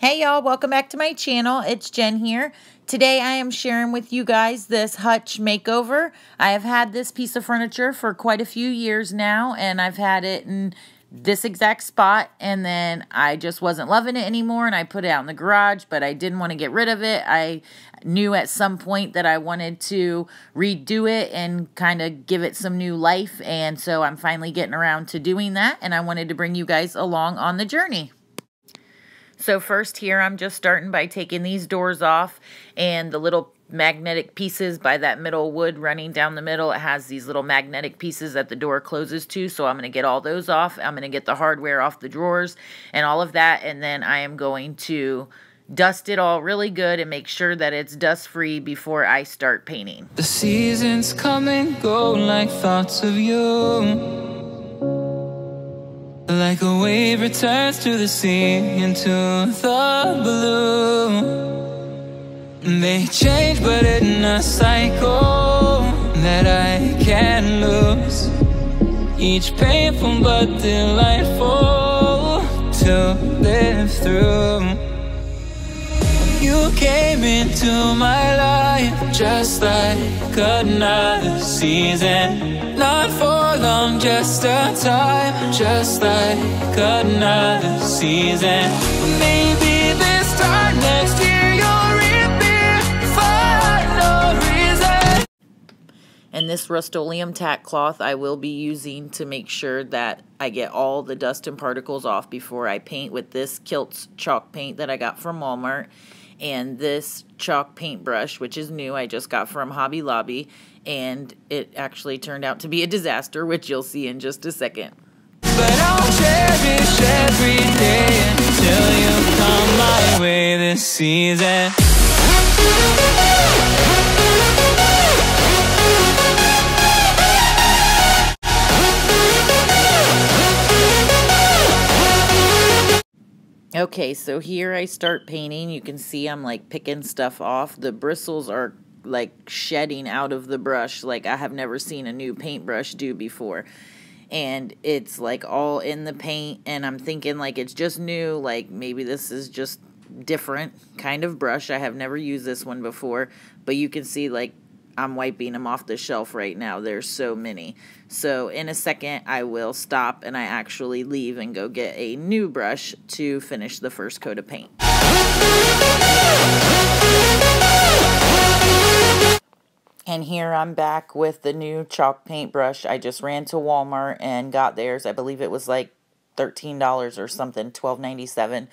Hey y'all, welcome back to my channel. It's Jen here. Today I am sharing with you guys this Hutch Makeover. I have had this piece of furniture for quite a few years now, and I've had it in this exact spot, and then I just wasn't loving it anymore, and I put it out in the garage, but I didn't want to get rid of it. I knew at some point that I wanted to redo it and kind of give it some new life, and so I'm finally getting around to doing that, and I wanted to bring you guys along on the journey. So first here, I'm just starting by taking these doors off and the little magnetic pieces by that middle wood running down the middle. It has these little magnetic pieces that the door closes to, so I'm going to get all those off. I'm going to get the hardware off the drawers and all of that, and then I am going to dust it all really good and make sure that it's dust-free before I start painting. The seasons come and go like thoughts of you. Like a wave returns to the sea into the blue. They change but in a cycle that I can't lose. Each painful but delightful to live through. You came into my life just like another season. Not for long, just a time, just like another season. Maybe this time next year you'll reappear for no reason. And this Rust-Oleum tack cloth I will be using to make sure that I get all the dust and particles off before I paint with this Kilts chalk paint that I got from Walmart. And this chalk paintbrush, which is new, I just got from Hobby Lobby, and it actually turned out to be a disaster, which you'll see in just a second. But I'll cherish every day until you come my way this season. Okay, so here I start painting. You can see I'm like picking stuff off. The bristles are like shedding out of the brush like I have never seen a new paintbrush do before. And it's like all in the paint, and I'm thinking like it's just new, like maybe this is just different kind of brush. I have never used this one before, but you can see like I'm wiping them off the shelf right now. There's so many. So in a second, I will stop and I actually leave and go get a new brush to finish the first coat of paint. And here I'm back with the new chalk paintbrush. I just ran to Walmart and got theirs. I believe it was like $13 or something, $12.97.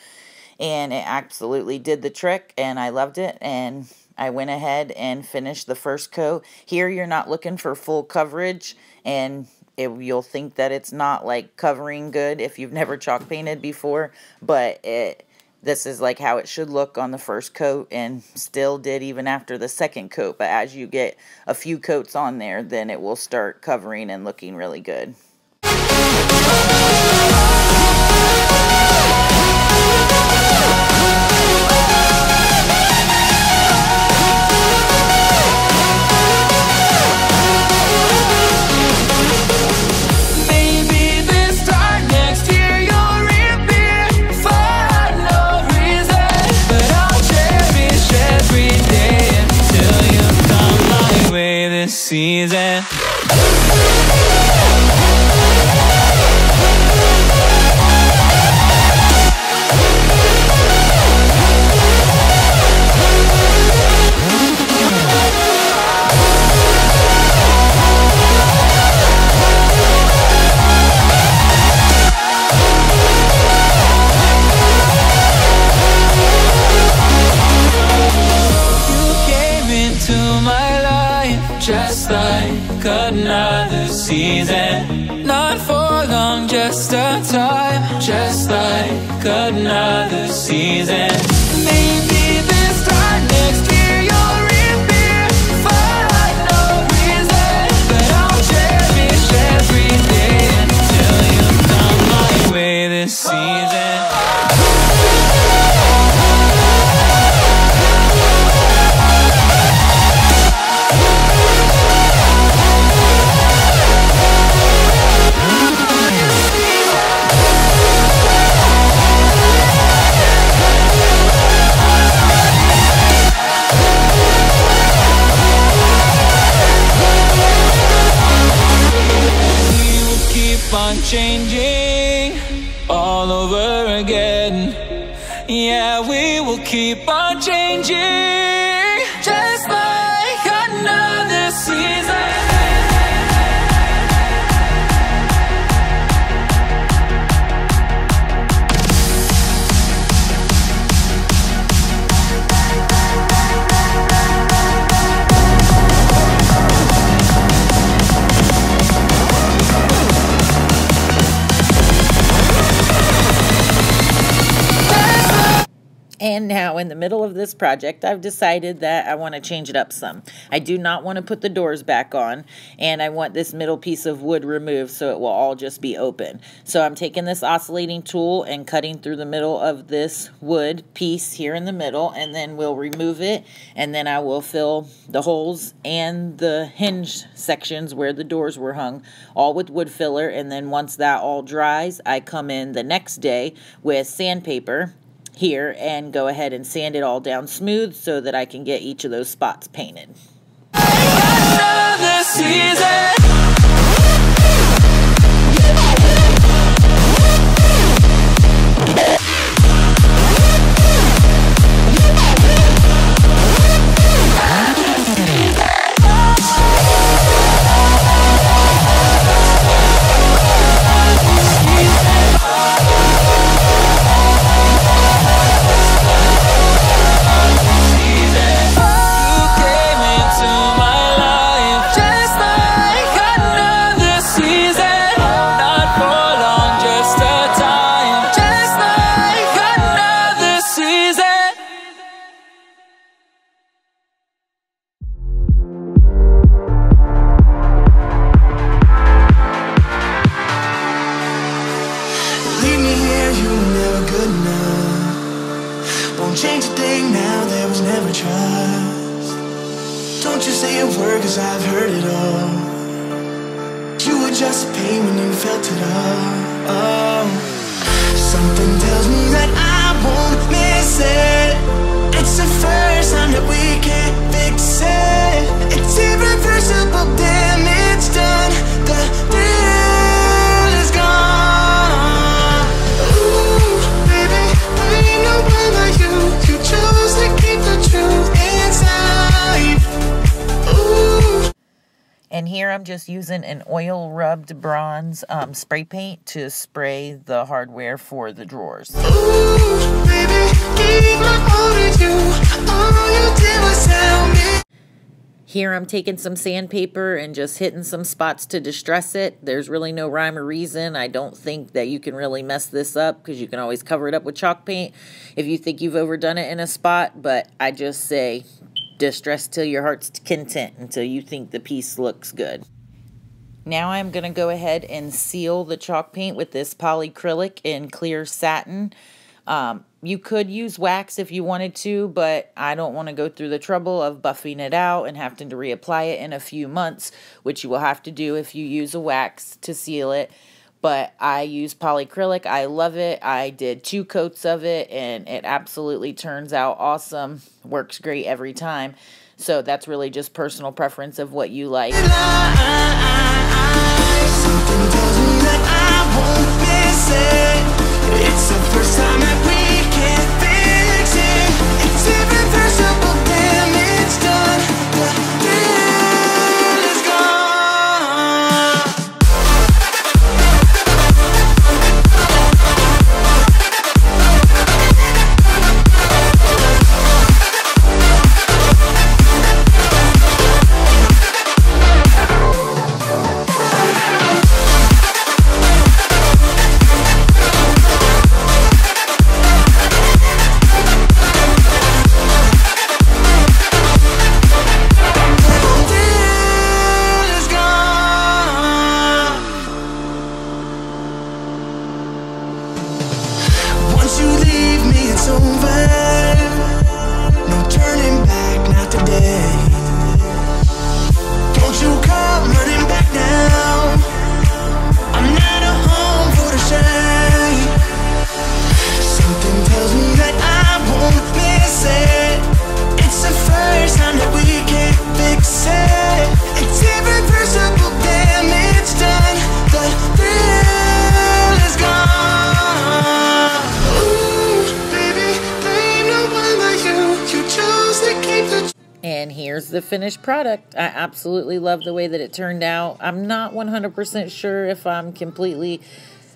And it absolutely did the trick, and I loved it. And I went ahead and finished the first coat. Here you're not looking for full coverage, and you'll think that it's not like covering good if you've never chalk painted before, but this is like how it should look on the first coat, and still did even after the second coat. But as you get a few coats on there, then it will start covering and looking really good. Season. Just like another season. Not for long, just a time. Just like another season. Maybe this time next year you'll reappear for no reason. But I'll cherish every day until you come my way this season. again. Yeah, we will keep on changing, just like another season. And now in the middle of this project, I've decided that I want to change it up some. I do not want to put the doors back on, and I want this middle piece of wood removed so it will all just be open. So I'm taking this oscillating tool and cutting through the middle of this wood piece here in the middle, and then we'll remove it, and then I will fill the holes and the hinged sections where the doors were hung all with wood filler. And then once that all dries, I come in the next day with sandpaper here and go ahead and sand it all down smooth so that I can get each of those spots painted. Another season. Change a thing now, there was never trust. Don't you say a word, cause I've heard it all. You were just a pain when you felt it all. Oh. Something tells me that I won't miss it. It's the first time that we can't fix it. It's irreversible damage done. The thrill is gone. Ooh, baby, there ain't no one like you. You chose to keep the truth inside. Ooh. And here I'm just using an oil rubbed bronze spray paint to spray the hardware for the drawers. Ooh, baby, gave my all to you. All you did was tell me. Here I'm taking some sandpaper and just hitting some spots to distress it. There's really no rhyme or reason. I don't think that you can really mess this up because you can always cover it up with chalk paint if you think you've overdone it in a spot. But I just say distress till your heart's content until you think the piece looks good. Now I'm going to go ahead and seal the chalk paint with this polycrylic in clear satin. You could use wax if you wanted to, but I don't want to go through the trouble of buffing it out and having to reapply it in a few months, which you will have to do if you use a wax to seal it. But I use polycrylic. I love it. I did 2 coats of it, and it absolutely turns out awesome. Works great every time. So that's really just personal preference of what you like. Something tells me that I won't miss it. It's the first time that we can't fix it. It's irreversible damage done. The thrill is gone. the finished product. I absolutely love the way that it turned out. I'm not 100% sure if I'm completely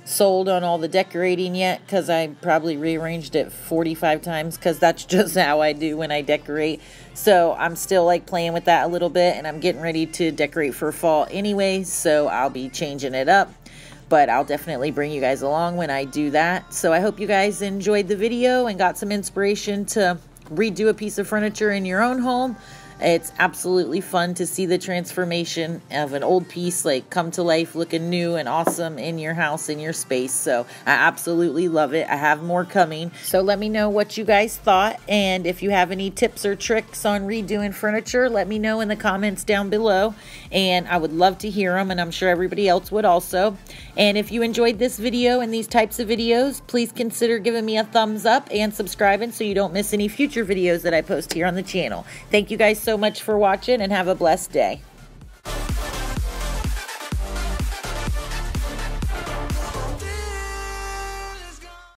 sold on all the decorating yet, because I probably rearranged it 45 times, because that's just how I do when I decorate. So I'm still like playing with that a little bit, and I'm getting ready to decorate for fall anyway, so I'll be changing it up. But I'll definitely bring you guys along when I do that. So I hope you guys enjoyed the video and got some inspiration to redo a piece of furniture in your own home. It's absolutely fun to see the transformation of an old piece like come to life looking new and awesome in your house, in your space. So I absolutely love it. I have more coming. So let me know what you guys thought. And if you have any tips or tricks on redoing furniture, let me know in the comments down below. And I would love to hear them, and I'm sure everybody else would also. And if you enjoyed this video and these types of videos, please consider giving me a thumbs up and subscribing so you don't miss any future videos that I post here on the channel. Thank you guys so much for watching, and have a blessed day.